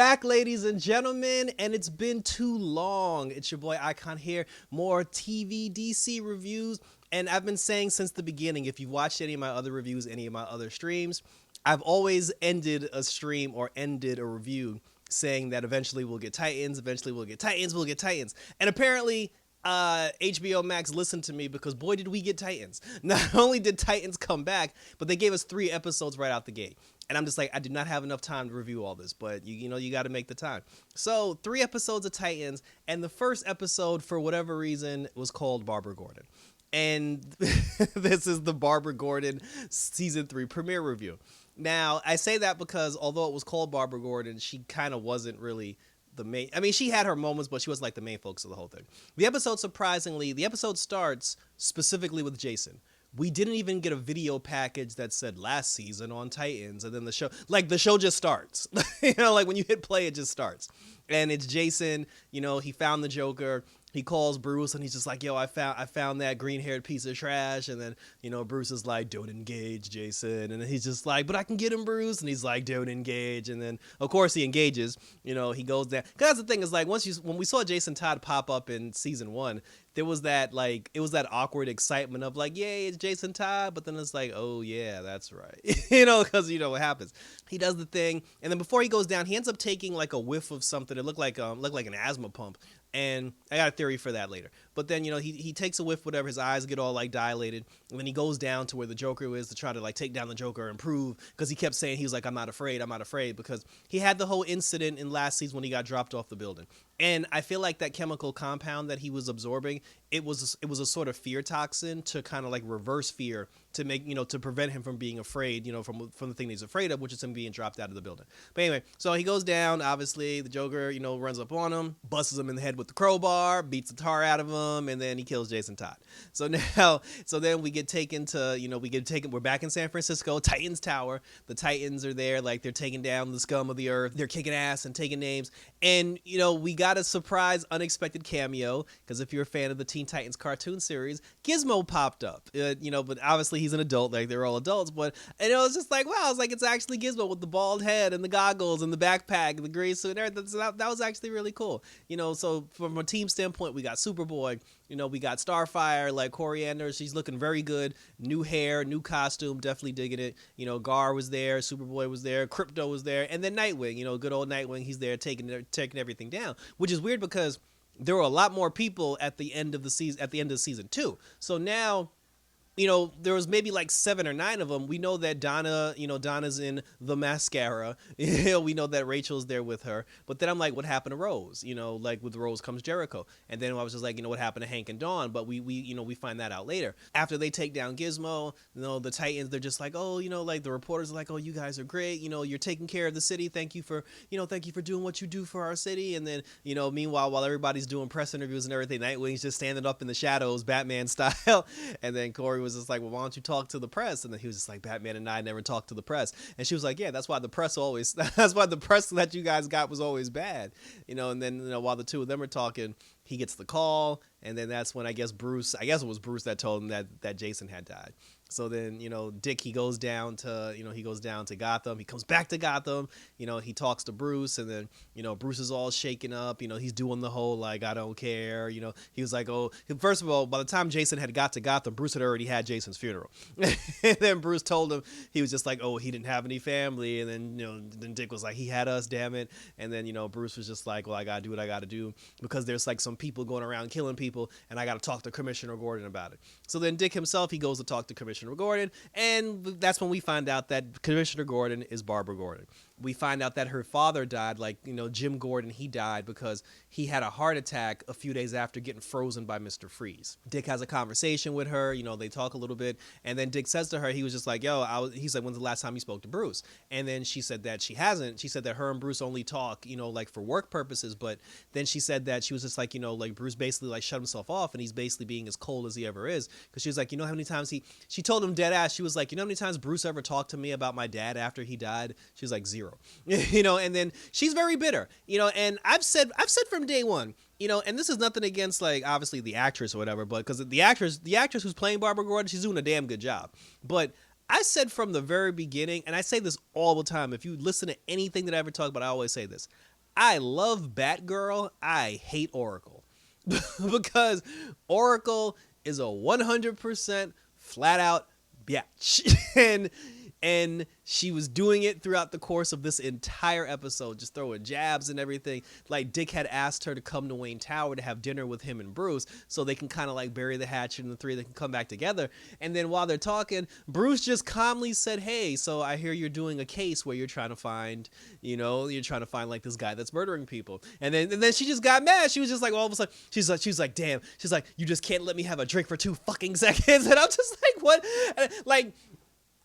back, ladies and gentlemen, and it's been too long. It's your boy Icon here. More TV DC reviews. And I've been saying since the beginning, if you've watched any of my other reviews, any of my other streams, I've always ended a stream or ended a review saying that eventually we'll get Titans, eventually we'll get Titans, we'll get Titans. And apparently HBO Max listened to me, because boy did we get Titans. Not only did Titans come back, but they gave us 3 episodes right out the gate. And I'm just like, I do not have enough time to review all this, but you know, you got to make the time. So 3 episodes of Titans, and the first episode, for whatever reason, was called Barbara Gordon. And this is the Barbara Gordon season 3 premiere review. Now, I say that because although it was called Barbara Gordon, she kind of wasn't really the main. I mean, she had her moments, but she wasn't like the main focus of the whole thing. The episode starts specifically with Jason. We didn't even get a video package that said last season on Titans, and then the show just starts. You know, like when you hit play, it just starts. And it's Jason, you know, he found the Joker. He calls Bruce and he's just like, yo, I found that green-haired piece of trash. And then, you know, Bruce is like, don't engage, Jason. And then he's just like, but I can get him, Bruce. And he's like, don't engage. And then, of course, he engages. You know, he goes down. Because that's the thing, is like, when we saw Jason Todd pop up in season 1, there was that, like, it was that awkward excitement of like, yay, it's Jason Todd. But then it's like, oh, yeah, that's right. You know, because you know what happens. He does the thing. And then before he goes down, he ends up taking like a whiff of something. It looked like an asthma pump. And I got a theory for that later. But then, you know, he takes a whiff, whatever, his eyes get all like dilated, and then he goes down to where the Joker is to try to like take down the Joker and prove, because he kept saying, he was like, I'm not afraid, because he had the whole incident in last season when he got dropped off the building. And I feel like that chemical compound that he was absorbing, it was a sort of fear toxin to kind of like reverse fear, to make, you know, to prevent him from being afraid, you know, from the thing he's afraid of, which is him being dropped out of the building. But anyway, so he goes down, obviously the Joker, you know, runs up on him, busts him in the head with the crowbar, beats the tar out of him, and then he kills Jason Todd. So then we get taken to, you know, we're back in San Francisco, Titans Tower. The Titans are there, like they're taking down the scum of the earth. They're kicking ass and taking names. And, you know, we got a surprise, unexpected cameo, because if you're a fan of the Teen Titans cartoon series, Gizmo popped up. You know, but obviously he's an adult, like they're all adults, but, and it was just like, wow, it's like, it's actually Gizmo with the bald head and the goggles and the backpack and the gray suit and everything. So that was actually really cool. You know, so from a team standpoint, we got Superboy, you know, we got Starfire, like Coriander, she's looking very good. New hair, new costume, definitely digging it. You know, Gar was there, Superboy was there, Crypto was there, and then Nightwing, you know, good old Nightwing, he's there taking everything down, which is weird because there were a lot more people at the end of season 2. So now, you know, there was maybe like 7 or 9 of them. We know that Donna's in the mascara. You know, we know that Rachel's there with her. But then I'm like, what happened to Rose? You know, like with Rose comes Jericho. And then I was just like, you know, what happened to Hank and Dawn? But we find that out later. After they take down Gizmo, you know, the Titans, they're just like, oh, you know, like the reporters are like, oh, you guys are great. You know, you're taking care of the city. Thank you for doing what you do for our city. And then, you know, meanwhile, while everybody's doing press interviews and everything, Nightwing's just standing up in the shadows, Batman style. And then Corey was just like, well, why don't you talk to the press? And then he was just like, Batman and I never talked to the press. And she was like, yeah, that's why the press that you guys got was always bad. You know, and then, you know, while the two of them are talking, he gets the call, and then that's when I guess it was Bruce that told him that Jason had died. So then, you know, Dick, he goes down to Gotham. He comes back to Gotham. You know, he talks to Bruce, and then, you know, Bruce is all shaken up. You know, he's doing the whole, like, I don't care. You know, he was like, oh, first of all, by the time Jason had got to Gotham, Bruce had already had Jason's funeral. And then Bruce told him, he was just like, oh, he didn't have any family. And then, you know, then Dick was like, he had us, damn it. And then, you know, Bruce was just like, well, I got to do what I got to do, because there's like some people going around killing people, and I got to talk to Commissioner Gordon about it. So then Dick himself, he goes to talk to Commissioner Gordon, and that's when we find out that Commissioner Gordon is Barbara Gordon. We find out that her father died, like, you know, Jim Gordon, he died because he had a heart attack a few days after getting frozen by Mr. Freeze. Dick has a conversation with her, you know, they talk a little bit, and then Dick says to her, he was just like, he's like, when's the last time you spoke to Bruce? And then she said that she hasn't. She said that her and Bruce only talk, you know, like for work purposes, but then she said that she was just like, you know, like Bruce basically like shut himself off, and he's basically being as cold as he ever is, because she was like, you know how many times she told him dead ass, she was like, you know how many times Bruce ever talked to me about my dad after he died? She was like, 0. You know, and then she's very bitter, you know, and I've said from day one, you know, and this is nothing against, like, obviously the actress or whatever, but because the actress who's playing Barbara Gordon, she's doing a damn good job. But I said from the very beginning, and I say this all the time, if you listen to anything that I ever talk about, I always say this, I love Batgirl. I hate Oracle because Oracle is a 100% flat out bitch. And she was doing it throughout the course of this entire episode, just throwing jabs and everything. Like, Dick had asked her to come to Wayne Tower to have dinner with him and Bruce so they can kind of like bury the hatchet and the three that can come back together. And then while they're talking, Bruce just calmly said, hey, so I hear you're doing a case where you're trying to find, you're trying to find like this guy that's murdering people. And then she just got mad. She was just like, all of a sudden, she's like, damn. She's like, you just can't let me have a drink for 2 fucking seconds. And I'm just like, what? Like,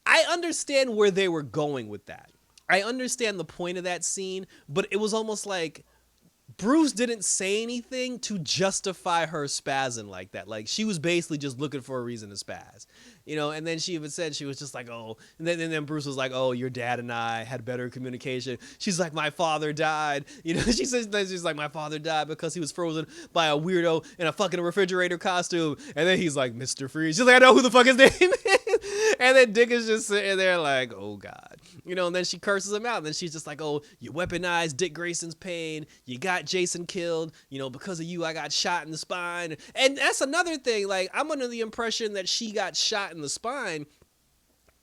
I understand where they were going with that. I understand the point of that scene, but it was almost like Bruce didn't say anything to justify her spazzing like that. Like, she was basically just looking for a reason to spaz, and then she even said, she was just like, oh, and then Bruce was like, oh, your dad and I had better communication. She's like, my father died. She says, she's like, my father died because he was frozen by a weirdo in a fucking refrigerator costume. And then he's like, Mr. Freeze. She's like, I know who the fuck his name is. And then Dick is just sitting there like, oh God, and then she curses him out. And then she's just like, oh, you weaponized Dick Grayson's pain. You got Jason killed, because of you, I got shot in the spine. And that's another thing. Like, I'm under the impression that she got shot in the spine.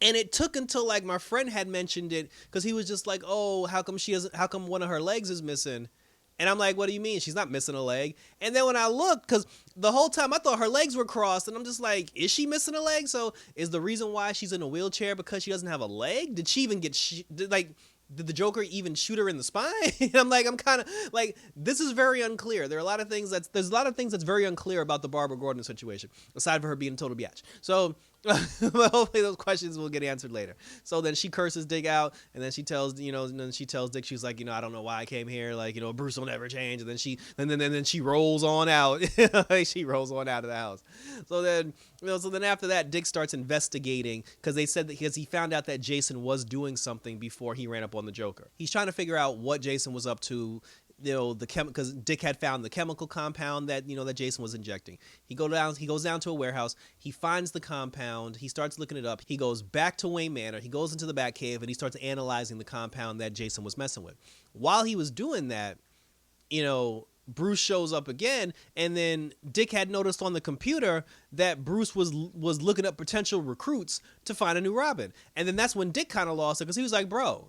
And it took until like my friend had mentioned it, because he was just like, oh, how come one of her legs is missing? And I'm like, what do you mean? She's not missing a leg. And then when I looked, because the whole time I thought her legs were crossed, and I'm just like, is she missing a leg? So is the reason why she's in a wheelchair because she doesn't have a leg? Did she even get, did the Joker even shoot her in the spine? I'm kind of like, this is very unclear. There's a lot of things that's very unclear about the Barbara Gordon situation, aside from her being a total biatch. So but hopefully those questions will get answered later. So then she curses Dick out, and then she tells, and then she tells Dick, she's like, I don't know why I came here. Like, Bruce will never change. And then then she rolls on out. She rolls on out of the house. So then, after that, Dick starts investigating, because they said that because he found out that Jason was doing something before he ran up on the Joker. He's trying to figure out what Jason was up to. Because Dick had found the chemical compound that that Jason was injecting. He goes down to a warehouse. He finds the compound. He starts looking it up. He goes back to Wayne Manor. He goes into the Batcave, and he starts analyzing the compound that Jason was messing with. While he was doing that, Bruce shows up again, and then Dick had noticed on the computer that Bruce was looking up potential recruits to find a new Robin. And then that's when Dick kind of lost it, because he was like, bro,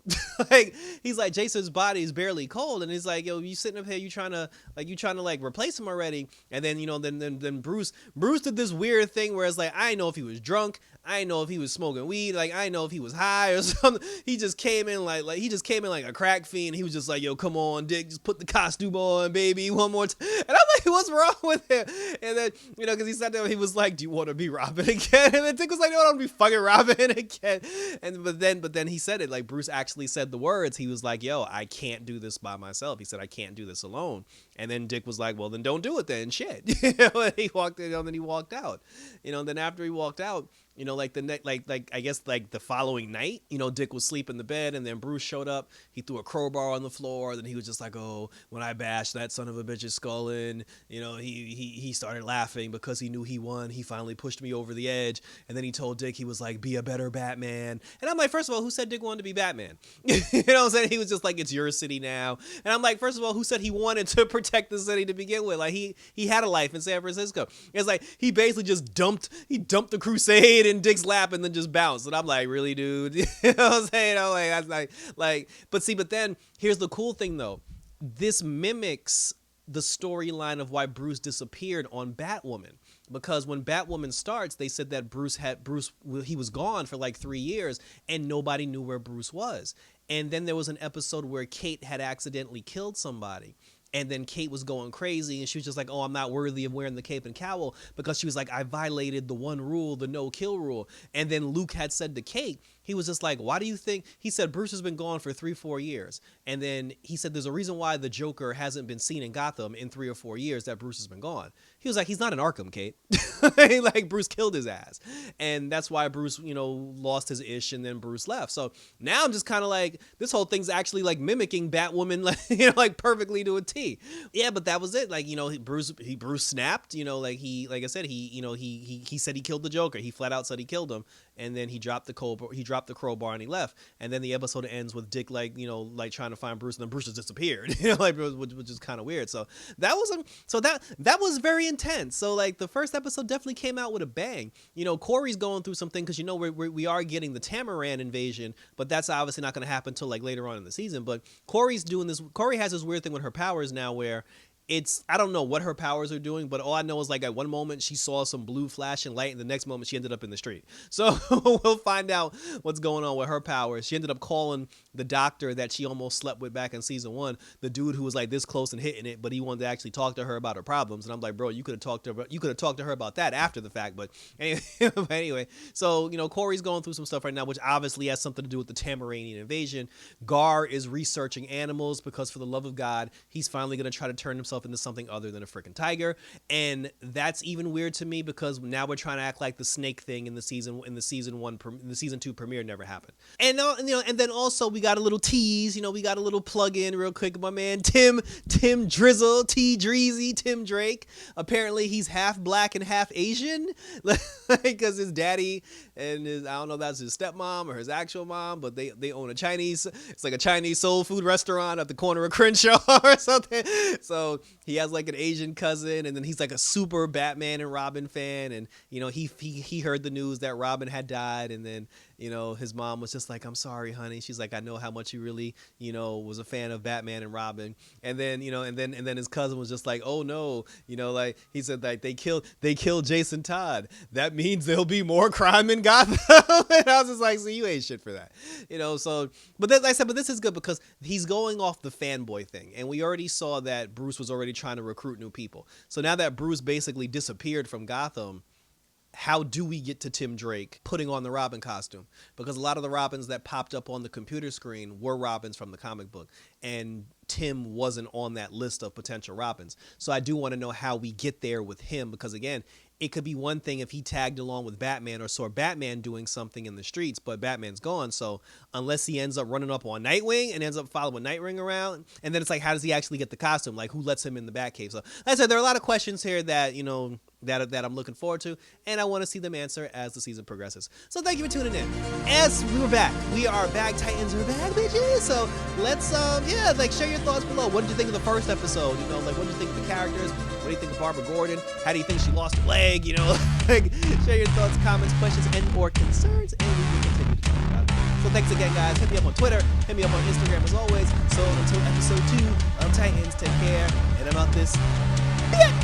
he's like, Jason's body is barely cold, and he's like, yo, you sitting up here, you trying to replace him already. And then then Bruce did this weird thing where it's like, I didn't know if he was drunk, I didn't know if he was smoking weed, like I didn't know if he was high or something. He just came in like a crack fiend. He was just like, yo, come on, Dick, just put the costume on, baby, one more time. And I'm like, what's wrong with him? And then because he sat there, he was like, do you want to be Robin again? And then Dick was like, no, I don't want to be fucking Robin again. And but then he said it, like Bruce actually said the words. He was like, yo, I can't do this by myself. He said, I can't do this alone. And then Dick was like, well, then don't do it then, shit. And he walked in, and then he walked out. And then after he walked out, I guess the following night, Dick was asleep in the bed, and then Bruce showed up. He threw a crowbar on the floor. Then he was just like, oh, when I bashed that son of a bitch's skull in, he started laughing because he knew he won. He finally pushed me over the edge. And then he told Dick, he was like, be a better Batman. And I'm like, first of all, who said Dick wanted to be Batman? You know what I'm saying? He was just like, it's your city now. And I'm like, first of all, who said he wanted to protect the city to begin with? Like, he had a life in San Francisco. It's like, he basically just dumped the Crusade in Dick's lap and then just bounced. And I'm like, really, dude? You know what I'm saying? I'm like, that's but then here's the cool thing though. This mimics the storyline of why Bruce disappeared on Batwoman. Because when Batwoman starts, they said that he was gone for like 3 years and nobody knew where Bruce was. And then there was an episode where Kate had accidentally killed somebody. And then Kate was going crazy, and she was just like, oh, I'm not worthy of wearing the cape and cowl, because she was like, I violated the one rule, the no kill rule. And then Luke had said to Kate, he was just like, why do you think, he said, Bruce has been gone for 3-4 years. And then he said, there's a reason why the Joker hasn't been seen in Gotham in 3 or 4 years that Bruce has been gone. He was like, he's not in Arkham, Kate. Like, Bruce killed his ass. And that's why Bruce, lost his ish, and then Bruce left. So now I'm just kind of like, this whole thing's actually like mimicking Batwoman, like perfectly to a T. Yeah, but that was it. Like, Bruce snapped, like I said, he said he killed the Joker. He flat out said he killed him. and then he dropped the crowbar and he left. And then the episode ends with Dick like trying to find Bruce, and then Bruce just disappeared. Which is kind of weird. So that was very intense. So like the first episode definitely came out with a bang. Corey's going through something because we are getting the Tamaran invasion, but that's obviously not going to happen until like later on in the season. But Corey has this weird thing with her powers now where I don't know what her powers are doing, but all I know is like at one moment she saw some blue flashing light and the next moment she ended up in the street. So we'll find out what's going on with her powers. She ended up calling the doctor that she almost slept with back in season 1, the dude who was like this close and hitting it, but he wanted to actually talk to her about her problems. And I'm like, bro, you could have talked to her about that after the fact. But anyway, so Corey's going through some stuff right now, which obviously has something to do with the Tamaranian invasion. Gar is researching animals because for the love of God, he's finally going to try to turn himself into something other than a freaking tiger. And that's even weird to me because now we're trying to act like the snake thing in the season 2 premiere never happened. And and then also we got a little tease, we got a little plug in real quick. My man Tim Drizzle, T Dreezy, Tim Drake. Apparently he's half black and half Asian, because his daddy and I don't know if that's his stepmom or his actual mom, but they own it's like a Chinese soul food restaurant at the corner of Crenshaw or something. So he has like an Asian cousin, and then he's like a super Batman and Robin fan, and he heard the news that Robin had died, and then his mom was just like, I'm sorry, honey. She's like, I know how much you really, was a fan of Batman and Robin. And then, and then his cousin was just like, oh no, like he said like they killed Jason Todd. That means there'll be more crime in Gotham. And I was just like, so you ain't shit for that, so, but then, like I said, but this is good because he's going off the fanboy thing. And we already saw that Bruce was already trying to recruit new people. So now that Bruce basically disappeared from Gotham, how do we get to Tim Drake putting on the Robin costume? Because a lot of the Robins that popped up on the computer screen were Robins from the comic book, and Tim wasn't on that list of potential Robins. So I do want to know how we get there with him, because again, it could be one thing if he tagged along with Batman or saw Batman doing something in the streets, but Batman's gone. So unless he ends up running up on Nightwing and ends up following Nightwing around, and then it's like, how does he actually get the costume? Like, who lets him in the Batcave? So like I said, there are a lot of questions here that, that I'm looking forward to, and I want to see them answer as the season progresses. So thank you for tuning in. As we are back, Titans are back, bitches. So let's share your thoughts below. What did you think of the first episode? What did you think of the characters? What do you think of Barbara Gordon? How do you think she lost her leg? Share your thoughts, comments, questions, and or concerns, and we will continue to talk about it. So thanks again, guys. Hit me up on Twitter, hit me up on Instagram as always. So until episode 2 of Titans, take care, and I'm out this. Yeah.